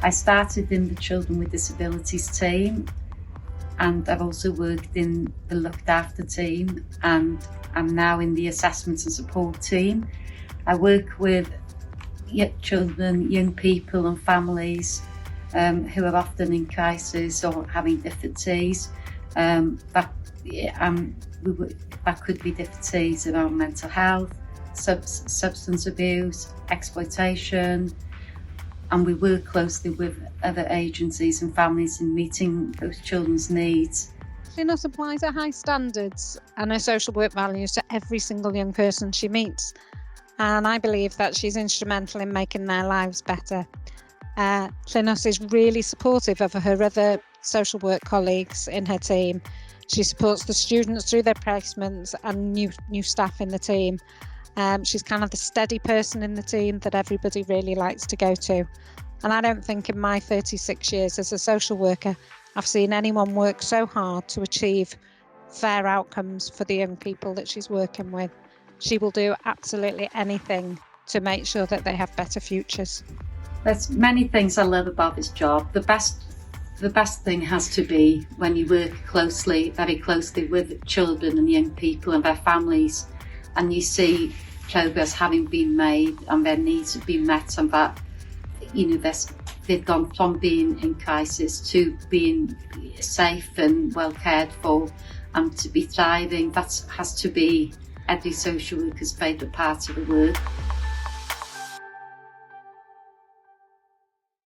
I started in the Children with Disabilities team, and I've also worked in the Looked After team, and I'm now in the Assessment and Support team. I work with children, young people and families who are often in crisis or having difficulties. That could be difficulties around mental health, substance abuse, exploitation, and we work closely with other agencies and families in meeting those children's needs. Llinos applies her high standards and her social work values to every single young person she meets, and I believe that she's instrumental in making their lives better. Llinos is really supportive of her other social work colleagues in her team. She supports the students through their placements and new staff in the team. She's kind of the steady person in the team that everybody really likes to go to. And I don't think in my 36 years as a social worker, I've seen anyone work so hard to achieve fair outcomes for the young people that she's working with. She will do absolutely anything to make sure that they have better futures. There's many things I love about this job. The best thing has to be when you work very closely with children and young people and their families, and you see progress having been made and their needs have been met, and that they've gone from being in crisis to being safe and well cared for and to be thriving. That has to be every social worker's favourite part of the work.